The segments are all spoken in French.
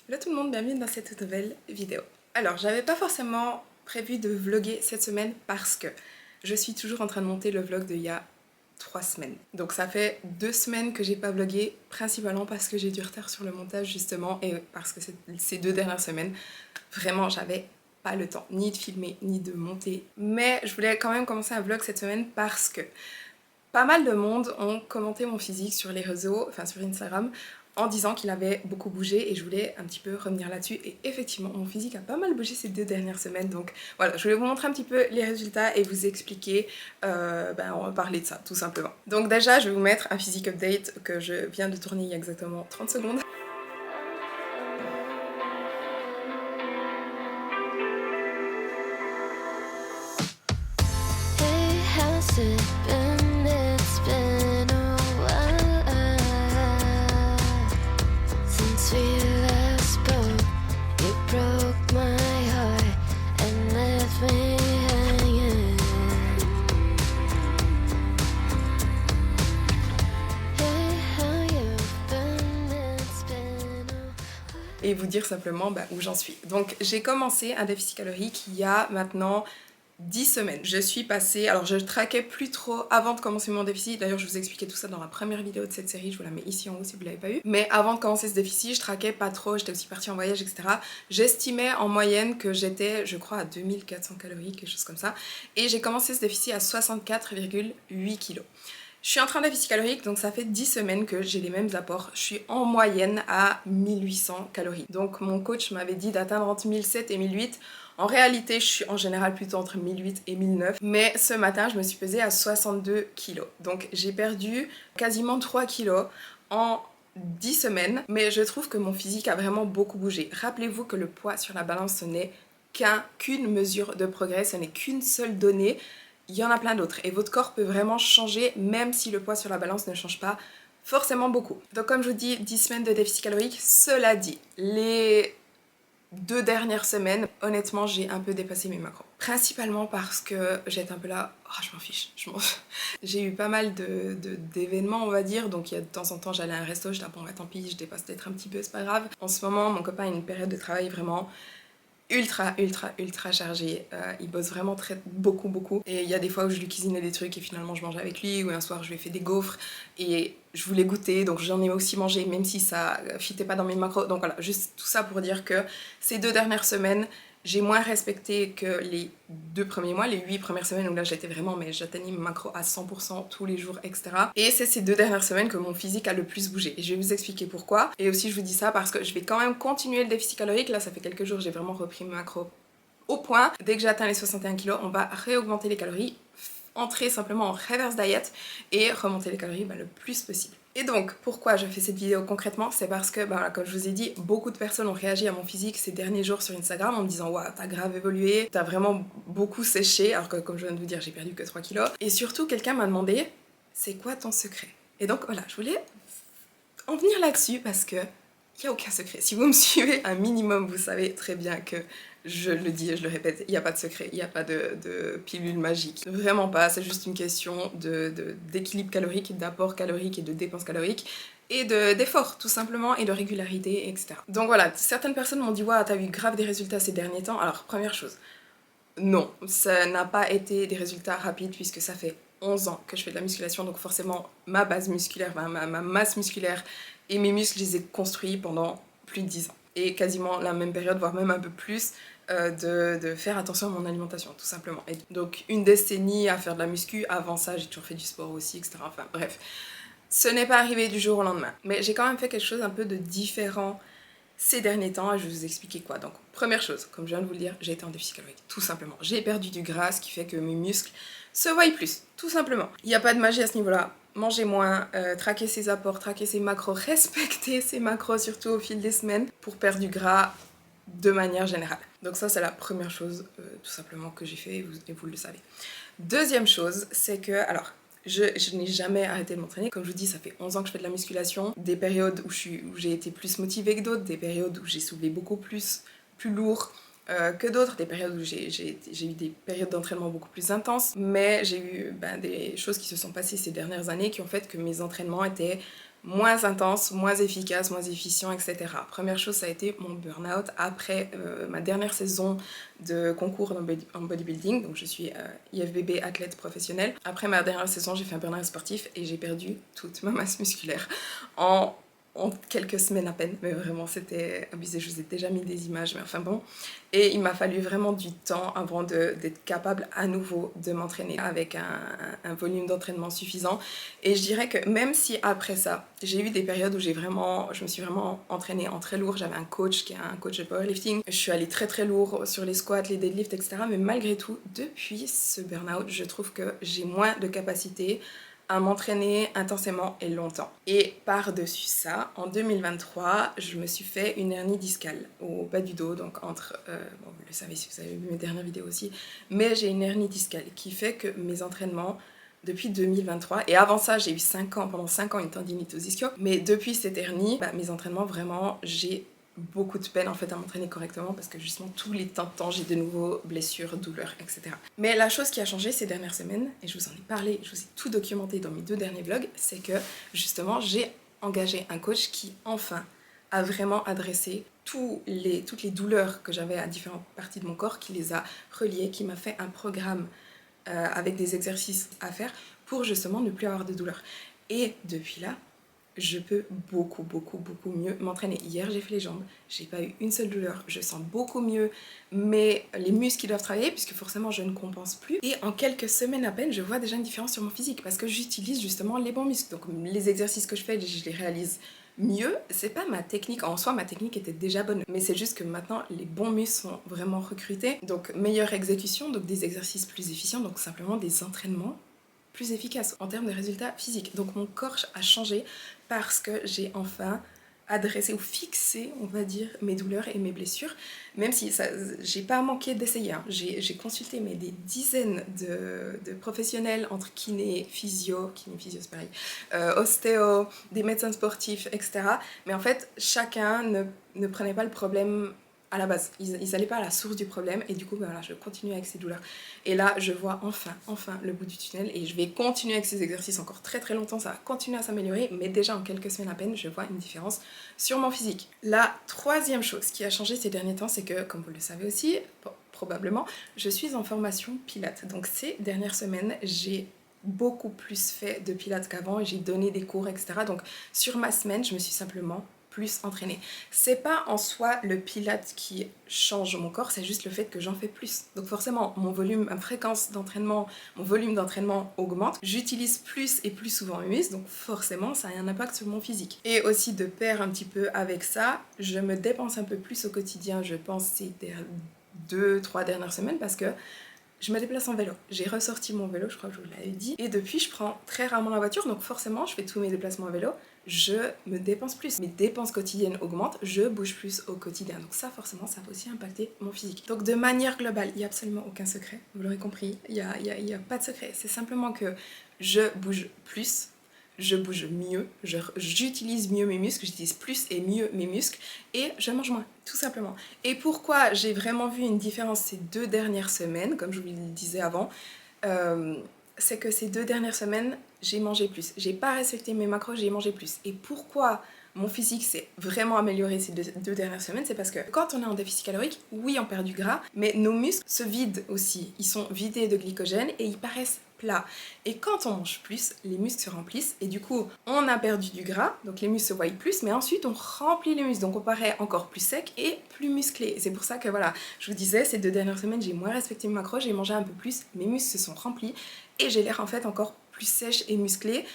Hello tout le monde, bienvenue dans cette nouvelle vidéo. Alors, j'avais pas forcément prévu de vlogger cette semaine parce que je suis toujours en train de monter le vlog d'il y a 3 semaines. Donc ça fait 2 semaines que j'ai pas vlogué, principalement parce que j'ai du retard sur le montage justement et parce que ces 2 dernières semaines, vraiment j'avais pas le temps ni de filmer ni de monter. Mais je voulais quand même commencer un vlog cette semaine parce que pas mal de monde ont commenté mon physique sur les réseaux, enfin sur Instagram, en disant qu'il avait beaucoup bougé et je voulais un petit peu revenir là-dessus. Et effectivement, mon physique a pas mal bougé ces 2 dernières semaines. Donc voilà, je voulais vous montrer un petit peu les résultats et vous expliquer, on va parler de ça tout simplement. Donc déjà, je vais vous mettre un physique update que je viens de tourner il y a exactement 30 secondes. Hey, how's it been? It's been a while since we last spoke. You broke my heart and left me hanging. Hey, how you been? It's been a Et vous dire simplement où j'en suis. Donc j'ai commencé un déficit calorique il y a maintenant 10 semaines. Je suis passée, alors je traquais plus trop avant de commencer mon déficit, d'ailleurs je vous expliquais tout ça dans la première vidéo de cette série, je vous la mets ici en haut si vous l'avez pas eu. Mais avant de commencer ce déficit, je traquais pas trop, j'étais aussi partie en voyage, etc. J'estimais en moyenne que j'étais, je crois, à 2400 calories, quelque chose comme ça. Et j'ai commencé ce déficit à 64,8 kg. Je suis en train de déficit calorique, donc ça fait 10 semaines que j'ai les mêmes apports. Je suis en moyenne à 1800 calories. Donc mon coach m'avait dit d'atteindre entre 1007 et 1008. En réalité, je suis en général plutôt entre 1008 et 1009. Mais ce matin, je me suis pesée à 62 kg. Donc j'ai perdu quasiment 3 kg en 10 semaines. Mais je trouve que mon physique a vraiment beaucoup bougé. Rappelez-vous que le poids sur la balance, ce n'est qu'une mesure de progrès, ce n'est qu'une seule donnée. Il y en a plein d'autres et votre corps peut vraiment changer même si le poids sur la balance ne change pas forcément beaucoup. Donc comme je vous dis, 10 semaines de déficit calorique. Cela dit, les 2 dernières semaines, honnêtement, j'ai un peu dépassé mes macros. Principalement parce que j'étais un peu là, oh, je m'en fiche, J'ai eu pas mal d'événements, on va dire, donc il y a de temps en temps, j'allais à un resto, j'étais bon, bah tant pis, je dépasse peut-être un petit peu, c'est pas grave. En ce moment, mon copain a une période de travail vraiment ultra chargé, il bosse vraiment beaucoup et il y a des fois où je lui cuisinais des trucs et finalement je mangeais avec lui, ou un soir je lui ai fait des gaufres et je voulais goûter, donc j'en ai aussi mangé même si ça fitait pas dans mes macros. Donc voilà, juste tout ça pour dire que ces 2 dernières semaines j'ai moins respecté que les 2 premiers mois, les 8 premières semaines où là j'étais vraiment, mais j'atteignais mes macros à 100% tous les jours, etc. Et c'est ces 2 dernières semaines que mon physique a le plus bougé. Et je vais vous expliquer pourquoi. Et aussi je vous dis ça parce que je vais quand même continuer le déficit calorique. Là ça fait quelques jours, j'ai vraiment repris mes macros au point. Dès que j'atteins les 61 kg, on va réaugmenter les calories, entrer simplement en reverse diet et remonter les calories le plus possible. Et donc, pourquoi je fais cette vidéo concrètement? C'est parce que, comme je vous ai dit, beaucoup de personnes ont réagi à mon physique ces derniers jours sur Instagram en me disant « Waouh, t'as grave évolué, t'as vraiment beaucoup séché », alors que comme je viens de vous dire, j'ai perdu que 3 kilos. Et surtout, quelqu'un m'a demandé « C'est quoi ton secret ?» Et donc voilà, je voulais en venir là-dessus parce que il n'y a aucun secret. Si vous me suivez un minimum, vous savez très bien que je le dis et je le répète, il n'y a pas de secret, il n'y a pas de pilule magique. Vraiment pas, c'est juste une question d'équilibre calorique, d'apport calorique et de dépense calorique. Et d'effort tout simplement, et de régularité, etc. Donc voilà, certaines personnes m'ont dit « Waouh, t'as eu grave des résultats ces derniers temps ». Alors première chose, non, ça n'a pas été des résultats rapides puisque ça fait 11 ans que je fais de la musculation, donc forcément ma base musculaire, ma masse musculaire et mes muscles, je les ai construits pendant plus de 10 ans. Et quasiment la même période, voire même un peu plus, de faire attention à mon alimentation, tout simplement. Et donc une décennie à faire de la muscu, avant ça j'ai toujours fait du sport aussi, etc. Enfin bref, ce n'est pas arrivé du jour au lendemain. Mais j'ai quand même fait quelque chose un peu de différent ces derniers temps, et je vais vous expliquer quoi. Donc, première chose, comme je viens de vous le dire, j'ai été en déficit calorique, tout simplement. J'ai perdu du gras, ce qui fait que mes muscles se voient plus, tout simplement. Il n'y a pas de magie à ce niveau-là. Mangez moins, traquez ses apports, traquez ses macros, respectez ses macros, surtout au fil des semaines, pour perdre du gras de manière générale. Donc ça, c'est la première chose, tout simplement, que j'ai fait, et vous le savez. Deuxième chose, c'est que, alors, je n'ai jamais arrêté de m'entraîner. Comme je vous dis, ça fait 11 ans que je fais de la musculation. Des périodes où j'ai été plus motivée que d'autres, des périodes où j'ai soulevé beaucoup plus lourd que d'autres, des périodes où j'ai eu des périodes d'entraînement beaucoup plus intenses. Mais j'ai eu des choses qui se sont passées ces dernières années qui ont fait que mes entraînements étaient moins intense, moins efficace, moins efficient, etc. Première chose, ça a été mon burn-out après ma dernière saison de concours en bodybuilding. Donc je suis IFBB athlète professionnelle. Après ma dernière saison, j'ai fait un burn-out sportif et j'ai perdu toute ma masse musculaire en quelques semaines à peine, mais vraiment c'était abusé, je vous ai déjà mis des images, mais enfin bon. Et il m'a fallu vraiment du temps avant d'être capable à nouveau de m'entraîner avec un volume d'entraînement suffisant. Et je dirais que même si après ça, j'ai eu des périodes où je me suis vraiment entraînée en très lourd, j'avais un coach qui est un coach de powerlifting, je suis allée très très lourd sur les squats, les deadlifts, etc. Mais malgré tout, depuis ce burn-out, je trouve que j'ai moins de capacité à m'entraîner intensément et longtemps. Et par-dessus ça, en 2023, je me suis fait une hernie discale au bas du dos, donc entre, bon, vous le savez si vous avez vu mes dernières vidéos aussi, mais j'ai une hernie discale qui fait que mes entraînements, depuis 2023, et avant ça, j'ai eu pendant 5 ans une tendinite ischio, mais depuis cette hernie, mes entraînements, vraiment, j'ai beaucoup de peine en fait à m'entraîner correctement parce que justement tous les temps j'ai de nouveaux blessures, douleurs, etc. Mais la chose qui a changé ces dernières semaines, et je vous en ai parlé, je vous ai tout documenté dans mes 2 derniers vlogs, c'est que justement j'ai engagé un coach qui enfin a vraiment adressé toutes les douleurs que j'avais à différentes parties de mon corps, qui les a reliées, qui m'a fait un programme avec des exercices à faire pour justement ne plus avoir de douleurs. Et depuis là, je peux beaucoup mieux m'entraîner. Hier, j'ai fait les jambes, j'ai pas eu une seule douleur, je sens beaucoup mieux, mais les muscles qui doivent travailler, puisque forcément je ne compense plus. Et en quelques semaines à peine, je vois déjà une différence sur mon physique, parce que j'utilise justement les bons muscles. Donc les exercices que je fais, je les réalise mieux. C'est pas ma technique, en soi ma technique était déjà bonne, mais c'est juste que maintenant les bons muscles sont vraiment recrutés, donc meilleure exécution, donc des exercices plus efficients, donc simplement des entraînements plus efficaces en termes de résultats physiques. Donc mon corps a changé parce que j'ai enfin adressé ou fixé, on va dire, mes douleurs et mes blessures, même si j'ai pas manqué d'essayer. Hein. J'ai consulté des dizaines de professionnels entre kiné, physio c'est pareil, ostéo, des médecins sportifs, etc. Mais en fait, chacun ne prenait pas le problème à la base, ils n'allaient pas à la source du problème et du coup voilà, je continue avec ces douleurs. Et là je vois enfin le bout du tunnel et je vais continuer avec ces exercices encore très très longtemps, ça va continuer à s'améliorer, mais déjà en quelques semaines à peine je vois une différence sur mon physique. La troisième chose qui a changé ces derniers temps, c'est que comme vous le savez aussi, probablement, je suis en formation Pilates. Donc ces dernières semaines, j'ai beaucoup plus fait de Pilates qu'avant et j'ai donné des cours, etc. Donc sur ma semaine, je me suis simplement plus entraînée. C'est pas en soi le Pilates qui change mon corps, c'est juste le fait que j'en fais plus. Donc forcément, mon volume, ma fréquence d'entraînement, mon volume d'entraînement augmente. J'utilise plus et plus souvent mes muscles, donc forcément, ça a un impact sur mon physique. Et aussi de pair un petit peu avec ça, je me dépense un peu plus au quotidien, je pense, ces 2-3 dernières semaines, parce que je me déplace en vélo. J'ai ressorti mon vélo, je crois que je vous l'avais dit. Et depuis, je prends très rarement la voiture, donc forcément, je fais tous mes déplacements en vélo. Je me dépense plus. Mes dépenses quotidiennes augmentent, je bouge plus au quotidien. Donc ça, forcément, ça va aussi impacter mon physique. Donc de manière globale, il n'y a absolument aucun secret. Vous l'aurez compris, il n'y a pas de secret. C'est simplement que je bouge plus, je bouge mieux, j'utilise mieux mes muscles, j'utilise plus et mieux mes muscles et je mange moins, tout simplement. Et pourquoi j'ai vraiment vu une différence ces 2 dernières semaines, comme je vous le disais avant, c'est que ces 2 dernières semaines, j'ai mangé plus. J'ai pas respecté mes macros, j'ai mangé plus. Et pourquoi mon physique s'est vraiment amélioré ces 2 dernières semaines, c'est parce que quand on est en déficit calorique, oui, on perd du gras, mais nos muscles se vident aussi. Ils sont vidés de glycogène et ils paraissent plats. Et quand on mange plus, les muscles se remplissent et du coup, on a perdu du gras, donc les muscles se voient plus, mais ensuite on remplit les muscles, donc on paraît encore plus sec et plus musclé. Et c'est pour ça que voilà, je vous disais, ces 2 dernières semaines, j'ai moins respecté mes macros, j'ai mangé un peu plus, mes muscles se sont remplis et j'ai l'air en fait encore plus sèche et musclée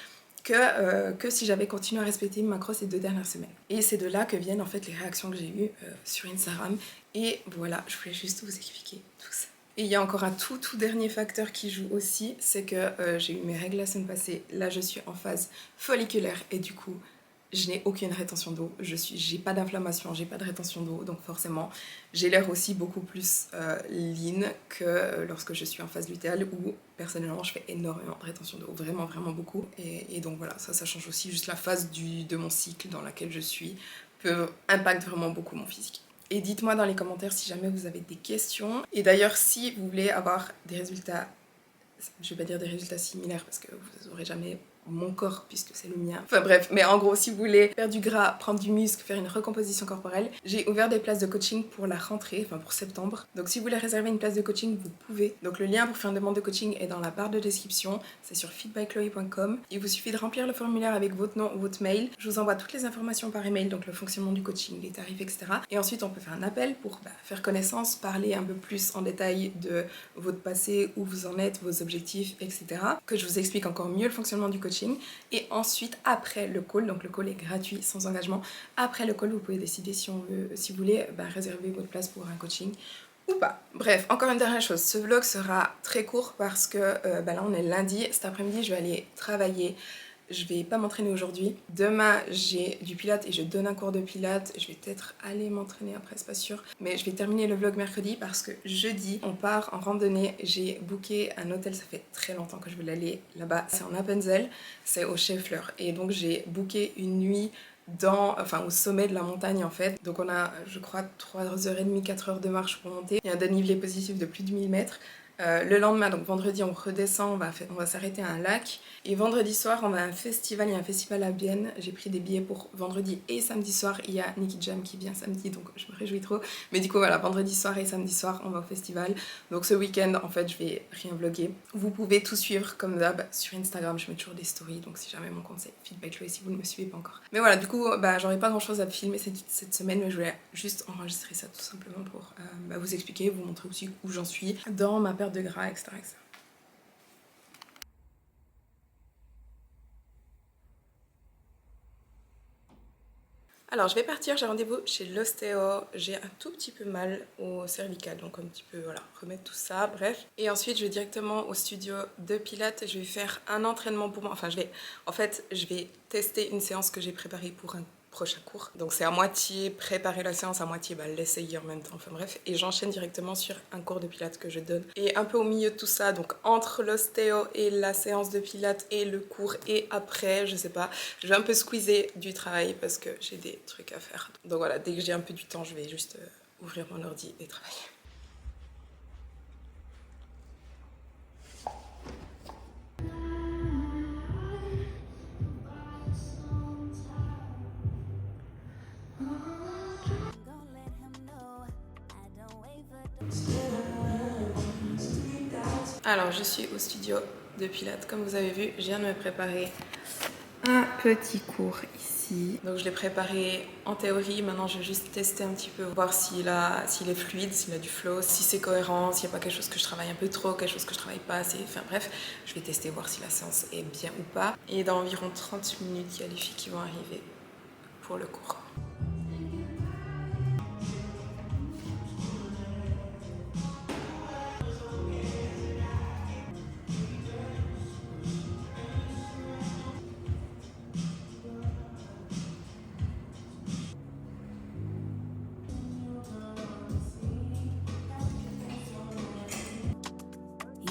que si j'avais continué à respecter mes macros ces 2 dernières semaines. Et c'est de là que viennent en fait les réactions que j'ai eues sur Instagram. Et voilà, je voulais juste vous expliquer tout ça. Et il y a encore un tout dernier facteur qui joue aussi, c'est que j'ai eu mes règles la semaine passée, là je suis en phase folliculaire et du coup je n'ai aucune rétention d'eau, j'ai pas d'inflammation, j'ai pas de rétention d'eau, donc forcément j'ai l'air aussi beaucoup plus lean que lorsque je suis en phase lutéale où personnellement je fais énormément de rétention d'eau, vraiment beaucoup, et donc voilà, ça change aussi, juste la phase de mon cycle dans laquelle je suis impacte vraiment beaucoup mon physique. Et dites-moi dans les commentaires si jamais vous avez des questions. Et d'ailleurs, si vous voulez avoir des résultats, je vais pas dire des résultats similaires parce que vous n'aurez jamais mon corps puisque c'est le mien. Enfin bref, mais en gros si vous voulez perdre du gras, prendre du muscle, faire une recomposition corporelle, j'ai ouvert des places de coaching pour la rentrée, enfin pour septembre. Donc si vous voulez réserver une place de coaching, vous pouvez. Donc le lien pour faire une demande de coaching est dans la barre de description, c'est sur fitbychloe.com. Il vous suffit de remplir le formulaire avec votre nom ou votre mail. Je vous envoie toutes les informations par email, donc le fonctionnement du coaching, les tarifs, etc. Et ensuite on peut faire un appel pour faire connaissance, parler un peu plus en détail de votre passé, où vous en êtes, vos objectifs, etc. Que je vous explique encore mieux le fonctionnement du coaching. Et ensuite, après le call, donc le call est gratuit, sans engagement. Après le call, vous pouvez décider si vous voulez réserver votre place pour un coaching ou pas. Bref, encore une dernière chose, ce vlog sera très court parce que là on est lundi, cet après-midi je vais aller travailler. Je vais pas m'entraîner aujourd'hui. Demain, j'ai du pilates et je donne un cours de pilates. Je vais peut-être aller m'entraîner après, c'est pas sûr. Mais je vais terminer le vlog mercredi parce que jeudi, on part en randonnée. J'ai booké un hôtel, ça fait très longtemps que je voulais aller là-bas. C'est en Appenzell, c'est au Scheffler. Et donc j'ai booké une nuit au sommet de la montagne en fait. Donc on a, je crois, 3h30, 4h de marche pour monter. Il y a un dénivelé positif de plus de 1000 mètres. Le lendemain, donc vendredi, on redescend, on va s'arrêter à un lac. Et vendredi soir, on va à un festival, il y a un festival à Bienne. J'ai pris des billets pour vendredi et samedi soir. Il y a Nicky Jam qui vient samedi, donc je me réjouis trop. Mais du coup, voilà, vendredi soir et samedi soir, on va au festival. Donc ce week-end, en fait, je vais rien vlogger. Vous pouvez tout suivre comme d'hab sur Instagram, je mets toujours des stories. Donc si jamais mon compte c'est fitbychloe, si vous ne me suivez pas encore. Mais voilà, du coup, j'aurai pas grand-chose à filmer cette semaine, mais je voulais juste enregistrer ça tout simplement pour vous expliquer, vous montrer aussi où j'en suis dans ma perte de gras, etc. etc. Alors je vais partir, j'ai rendez-vous chez l'ostéo, j'ai un tout petit peu mal au cervical, donc un petit peu, voilà, remettre tout ça, bref. Et ensuite je vais directement au studio de pilates, je vais faire un entraînement pour moi, je vais tester une séance que j'ai préparée pour un prochain cours. Donc c'est à moitié préparer la séance, à moitié l'essayer en même temps, enfin bref. Et j'enchaîne directement sur un cours de pilates que je donne. Et un peu au milieu de tout ça, donc entre l'ostéo et la séance de pilates et le cours et après, je sais pas, je vais un peu squeezer du travail parce que j'ai des trucs à faire. Donc voilà, dès que j'ai un peu du temps, je vais juste ouvrir mon ordi et travailler. Alors je suis au studio de pilates, comme vous avez vu, je viens de me préparer un petit cours ici. Donc je l'ai préparé en théorie, maintenant je vais juste tester un petit peu, voir s'il est fluide, s'il a du flow, si c'est cohérent, s'il n'y a pas quelque chose que je travaille un peu trop, quelque chose que je travaille pas assez, enfin bref, je vais tester, voir si la séance est bien ou pas. Et dans environ 30 minutes, il y a les filles qui vont arriver pour le cours.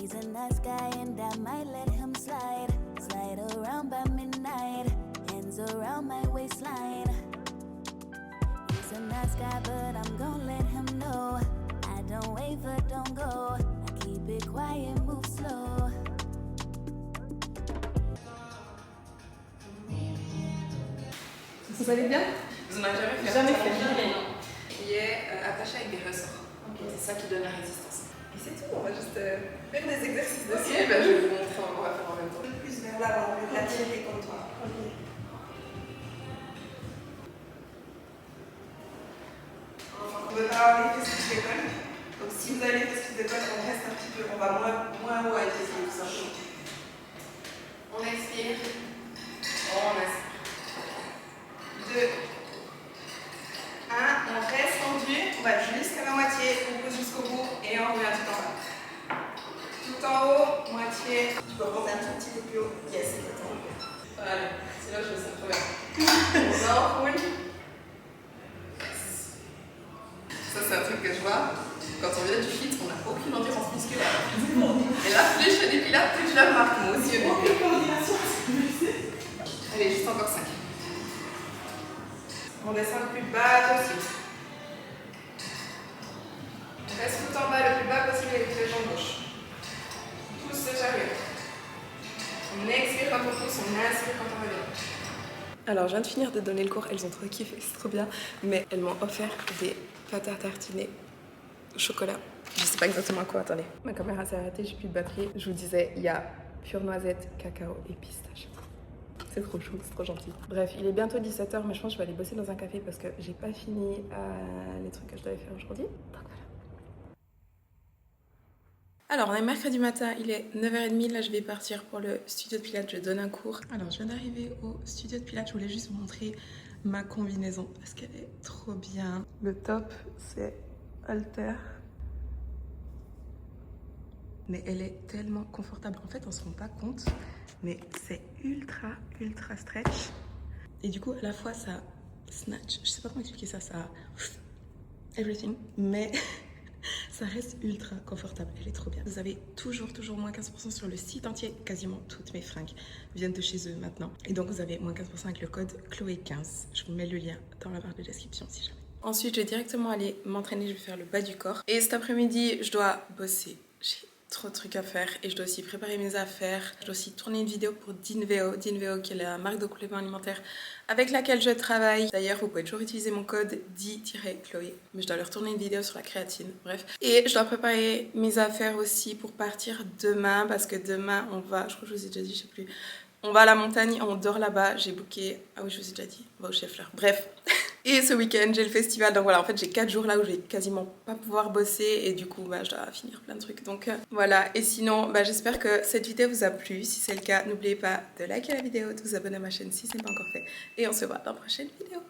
He's a nice guy and I might let him slide. Slide around by midnight, hands around my waistline. He's a nice guy but I'm gonna let him know. I don't waver, don't go. I keep it quiet, move slow. Vous allez bien? Vous n'en avez jamais fait? Jamais fait. Qui est attaché avec des ressorts. Okay. C'est ça qui donne la résistance. Et c'est tout, on va juste faire des exercices dessus. Okay, je vais vous montrer, on va faire en même temps. Un peu plus vers l'avant, la tirer comme toi. Okay. On ne veut pas avoir les fesses qui se décollent. Donc si vous avez les fesses qui se décollent, on reste un petit peu, on va moins haut avec les tout simplement. On expire. On inspire. 2, 1, on reste tendu, on va jusqu'à la moitié, on pousse jusqu'au bout et on revient tout en bas. Tout en haut, moitié. Tu peux remonter un tout petit peu plus haut. Yes, c'est tout en haut. Voilà, c'est là que je me sens trop bien. On enroule. Ça, c'est un truc que je vois. Quand on vient du fit, on n'a aucune endurance musculaire. Et là, plus je fais des pilates, plus je la marque, moi aussi. Aucune coordination. Allez, juste encore 5. On descend le plus bas possible. On reste tout en bas le plus bas possible avec les jambes gauches. Pousse le chariot. On expire les pamplemouses sont nasty quand on va les. Alors je viens de finir de donner le cours, elles ont trop kiffé, c'est trop bien. Mais elles m'ont offert des pâtes à tartiner au chocolat. Je sais pas exactement quoi, attendez. Ma caméra s'est arrêtée, j'ai plus de batterie. Je vous disais, il y a pure noisette, cacao et pistache. C'est trop chou, c'est trop gentil. Bref, il est bientôt 17h, mais je pense que je vais aller bosser dans un café parce que j'ai pas fini les trucs que je devais faire aujourd'hui. Donc voilà. Alors, on est mercredi matin, il est 9h30. Là, je vais partir pour le studio de pilates. Je donne un cours. Alors, je viens d'arriver au studio de pilates. Je voulais juste vous montrer ma combinaison parce qu'elle est trop bien. Le top, c'est halter. Mais elle est tellement confortable. En fait, on se rend pas compte, mais c'est ultra stretch. Et du coup, à la fois, ça snatch. Je sais pas comment expliquer ça. Ça everything. Mais ça reste ultra confortable. Elle est trop bien. Vous avez toujours moins 15% sur le site entier. Quasiment toutes mes fringues viennent de chez eux maintenant. Et donc, vous avez moins 15% avec le code Chloé15. Je vous mets le lien dans la barre de description si jamais. Ensuite, je vais directement aller m'entraîner. Je vais faire le bas du corps. Et cet après-midi, je dois bosser. J'ai trop de trucs à faire et je dois aussi préparer mes affaires. Je dois aussi tourner une vidéo pour Dinveo. Dinveo qui est la marque de compléments alimentaires avec laquelle je travaille. D'ailleurs, vous pouvez toujours utiliser mon code di-chloé. Mais je dois leur tourner une vidéo sur la créatine. Bref. Et je dois préparer mes affaires aussi pour partir demain parce que demain on va, je crois que je vous ai déjà dit, je sais plus. On va à la montagne, on dort là-bas. J'ai booké, ah oui je vous ai déjà dit, on va au Chef Fleur. Bref. Et ce week-end j'ai le festival, donc voilà, en fait j'ai 4 jours là où je vais quasiment pas pouvoir bosser et du coup bah, je dois finir plein de trucs, donc voilà. Et sinon bah, j'espère que cette vidéo vous a plu. Si c'est le cas, n'oubliez pas de liker la vidéo, de vous abonner à ma chaîne si ce n'est pas encore fait et on se voit dans la prochaine vidéo.